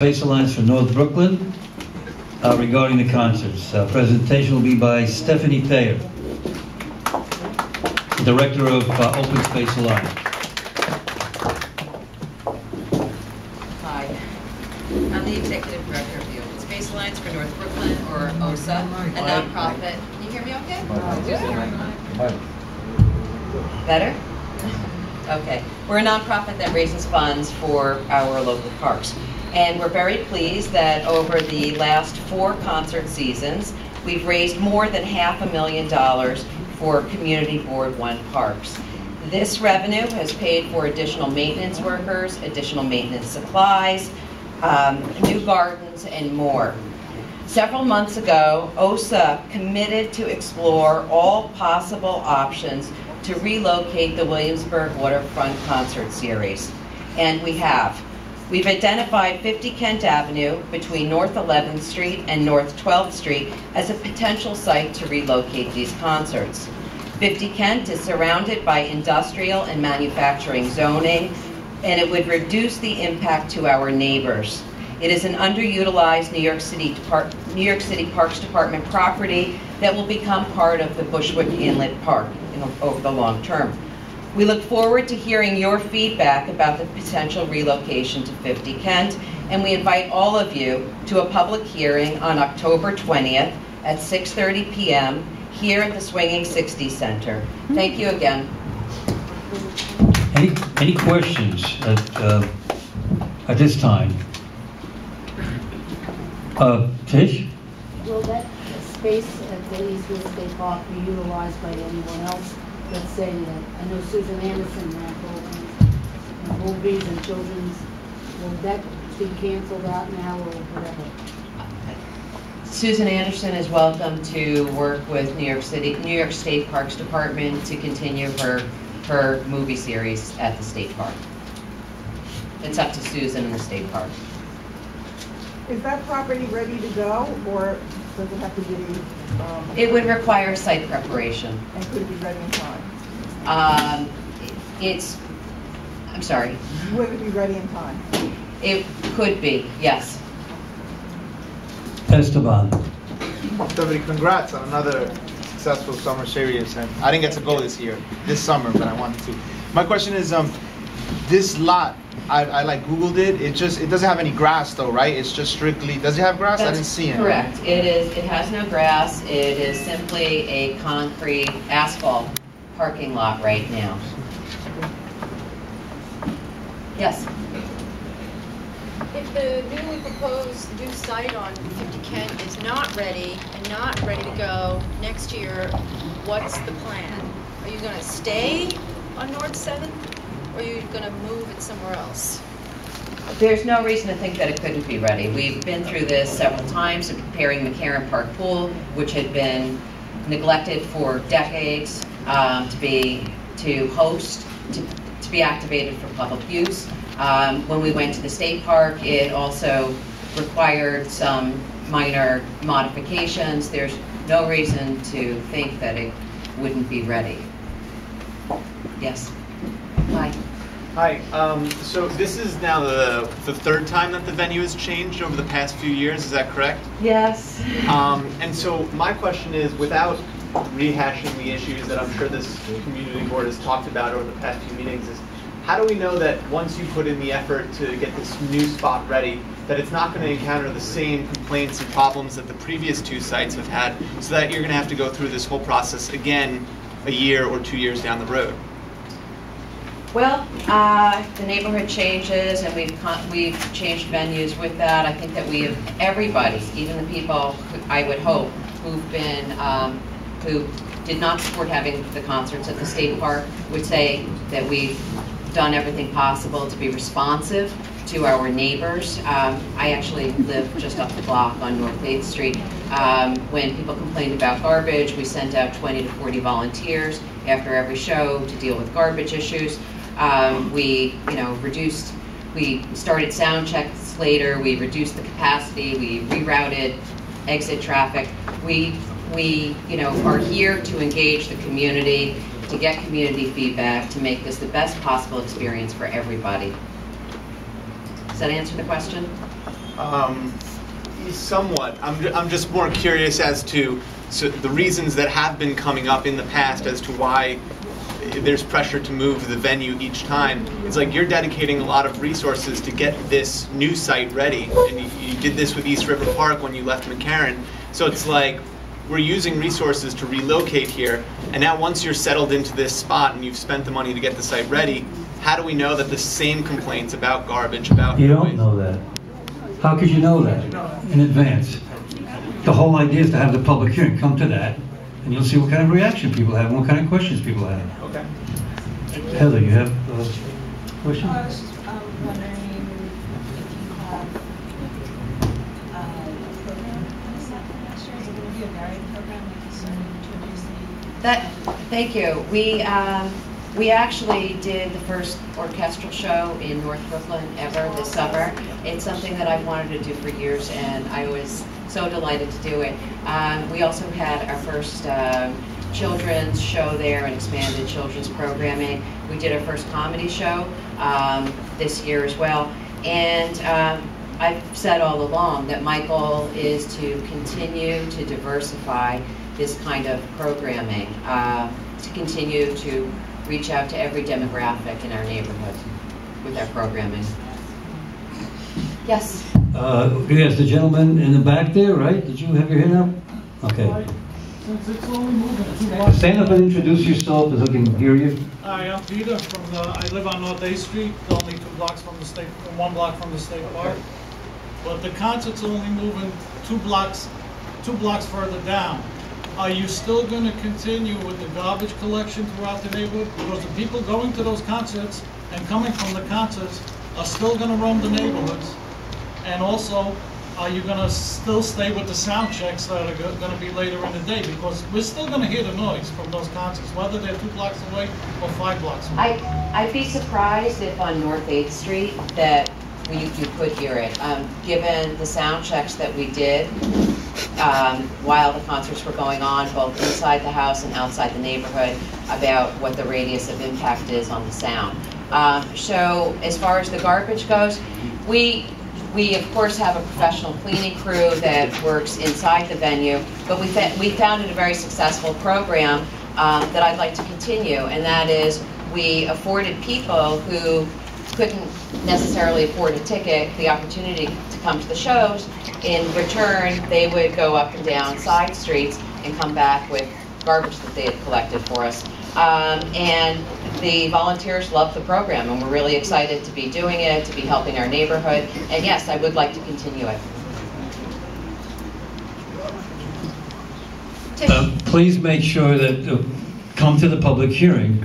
Space Alliance for North Brooklyn regarding the concerts. Presentation will be by Stephanie Thayer, Director of Open Space Alliance. Hi, I'm the Executive Director of the Open Space Alliance for North Brooklyn, or OSA, a nonprofit. Can you hear me okay? Better? Okay. We're a nonprofit that raises funds for our local parks. And we're very pleased that over the last 4 concert seasons, we've raised more than $500,000 for Community Board 1 parks. This revenue has paid for additional maintenance workers, additional maintenance supplies, new gardens, and more. Several months ago, OSA committed to explore all possible options to relocate the Williamsburg Waterfront Concert Series, and we have. We've identified 50 Kent Avenue between North 11th Street and North 12th Street as a potential site to relocate these concerts. 50 Kent is surrounded by industrial and manufacturing zoning, and it would reduce the impact to our neighbors. It is an underutilized New York City Parks Department property that will become part of the Bushwick Inlet Park over the long term. We look forward to hearing your feedback about the potential relocation to 50 Kent, and we invite all of you to a public hearing on October 20th at 6:30 p.m. here at the Swinging 60 Center. Thank you again. Any questions at this time? Tish? Will that space at the Eastwood State Park be utilized by anyone else? Let's say that I know Susan Anderson ran programs and movies and children's. Will that be canceled out now or whatever? Susan Anderson is welcome to work with New York State Parks Department to continue her movie series at the state park. It's up to Susan and the state park. Is that property ready to go, or does it have to be? It would require site preparation. And could it be ready in time? I'm sorry. Would it be ready in time? It could be, yes. Esteban. Stephanie, congrats on another successful summer series. And I didn't get to go this summer, but I wanted to. My question is, this lot, I like Googled it. It doesn't have any grass though, right? It's just strictly. Does it have grass? I didn't see it. Correct. It has no grass. It is simply a concrete asphalt parking lot right now. Yes. If the newly proposed new site on 50 Kent is not ready and not ready to go next year, what's the plan? Are you going to stay on North 7th? Or are you going to move it somewhere else? There's no reason to think that it couldn't be ready. We've been through this several times, preparing McCarran Park Pool, which had been neglected for decades to be activated for public use. When we went to the state park, it also required some minor modifications. There's no reason to think that it wouldn't be ready. Yes. Hi. Hi. So this is now the 3rd time that the venue has changed over the past few years. Is that correct? Yes. And so my question is, without rehashing the issues that I'm sure this community board has talked about over the past few meetings, is how do we know that once you put in the effort to get this new spot ready, that it's not going to encounter the same complaints and problems that the previous 2 sites have had, so that you're going to have to go through this whole process again a year or 2 years down the road? Well, the neighborhood changes, and we've changed venues with that. I think that we have everybody, even the people I would hope who've been who did not support having the concerts at the state park would say that we've done everything possible to be responsive to our neighbors. I actually live just up the block on North 8th Street. When people complained about garbage, we sent out 20 to 40 volunteers after every show to deal with garbage issues. We started sound checks later. We reduced the capacity. We rerouted exit traffic. We are here to engage the community, to get community feedback, to make this the best possible experience for everybody. Does that answer the question? Somewhat. I'm just more curious as to the reasons that have been coming up in the past as to why there's pressure to move the venue each time. It's like you're dedicating a lot of resources to get this new site ready, and you did this with East River Park when you left McCarran. So it's like we're using resources to relocate here, and now once you're settled into this spot and you've spent the money to get the site ready, how do we know that the same complaints about garbage, about You noise? don't know that. How could you know that in advance? The whole idea is to have the public hearing. Come to that, and you'll see what kind of reaction people have, and what kind of questions people have. Okay. Heather, you have a question? I was just wondering if you have a program on this next year. Is it going to be a varied program like you started introducing? Thank you. We actually did the first orchestral show in North Brooklyn ever this summer. It's something that I've wanted to do for years, and I was so delighted to do it. We also had our first children's show there and expanded children's programming. We did our first comedy show this year as well. And I've said all along that my goal is to continue to diversify this kind of programming, to continue to reach out to every demographic in our neighborhood with our programming. Yes? Yes, the gentleman in the back there, right? Did you have your hand up? Okay. Since it's only moving 2 blocks. Stand up and introduce yourself so I can hear you. Hi, I'm Peter I live on North 8th Street, only 2 blocks from the state, 1 block from the state park. But the concert's only moving 2 blocks further down. Are you still going to continue with the garbage collection throughout the neighborhood? Because the people going to those concerts and coming from the concerts are still going to roam the neighborhoods. And also, are you going to still stay with the sound checks that are going to be later in the day? Because we're still going to hear the noise from those concerts, whether they're 2 blocks away or 5 blocks away. I'd be surprised if on North 8th Street that you could hear it, given the sound checks that we did while the concerts were going on, both inside the house and outside the neighborhood, about what the radius of impact is on the sound. So as far as the garbage goes, we of course have a professional cleaning crew that works inside the venue, but we found it a very successful program that I'd like to continue, and that is we afforded people who couldn't necessarily afford a ticket the opportunity to come to the shows. In return, they would go up and down side streets and come back with garbage that they had collected for us. And the volunteers loved the program, and we're really excited to be doing it, to be helping our neighborhood. And yes, I would like to continue it. Please make sure that come to the public hearing.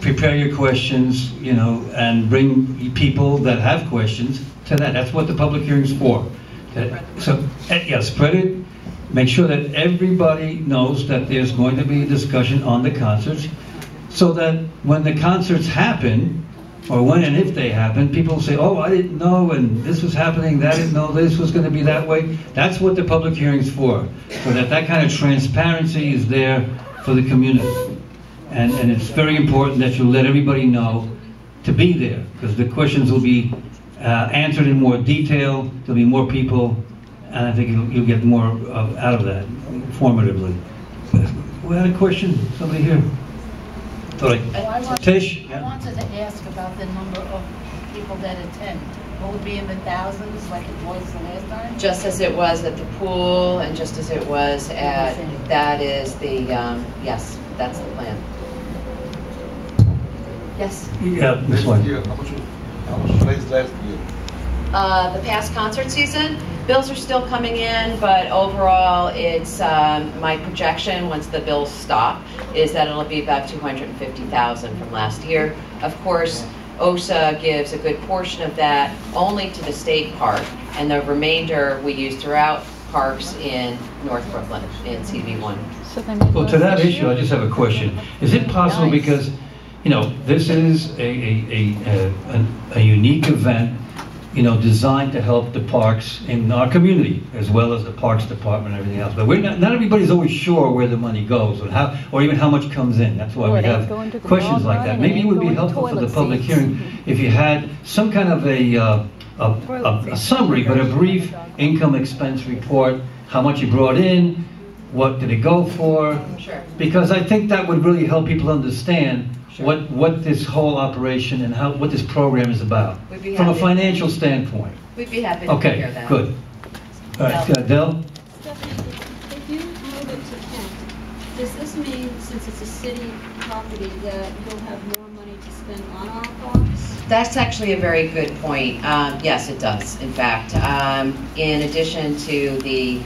Prepare your questions, you know, and bring people that have questions to that. That's what the public hearing is for. So, yeah, spread it. Make sure that everybody knows that there's going to be a discussion on the concerts, so that when the concerts happen, or when and if they happen, people say, oh, I didn't know, and this was happening, that I didn't know this was going to be that way. That's what the public hearing is for, so that that kind of transparency is there for the community. And it's very important that you let everybody know to be there, because the questions will be answered in more detail, there'll be more people, and I think you'll get more out of that, formatively. We had a question, somebody here? Tish? I wanted to ask about the number of people that attend. Will it be in the thousands like it was the last time? Just as it was at the pool, and just as it was at, that is the, yes, that's the plan. Yes? Yeah, this one. How much raised last year? The past concert season, bills are still coming in, but overall, it's my projection once the bills stop is that it'll be about $250,000 from last year. Of course, OSA gives a good portion of that only to the state park, and the remainder we use throughout parks in North Brooklyn in CV1. Well, to that issue, I just have a question. Is it possible, because, you know, this is a unique event. designed to help the parks in our community, as well as the Parks Department and everything else. But not everybody's always sure where the money goes, or even how much comes in. That's why we have questions like that. Maybe it would be helpful for the public hearing if you had some kind of a summary, but a brief income expense report, how much you brought in, what did it go for? Sure. Because I think that would really help people understand what this whole operation and what this program is about We'd be from a happy. financial standpoint. We'd be happy to hear Okay, that. good. All right, Dell? Stephanie, if you move it to Kent, does this mean, since it's a city property, that you'll have more money to spend on our parks? That's actually a very good point. Yes, it does, in fact. In addition to the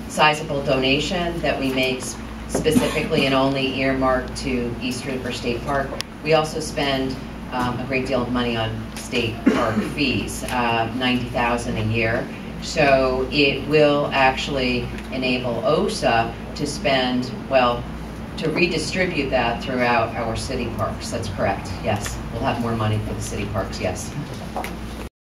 sizable donation that we make specifically and only earmarked to East River State Park, we also spend a great deal of money on state park fees, $90,000 a year. So it will actually enable OSA to spend, well, to redistribute that throughout our city parks. That's correct, yes. We'll have more money for the city parks, yes.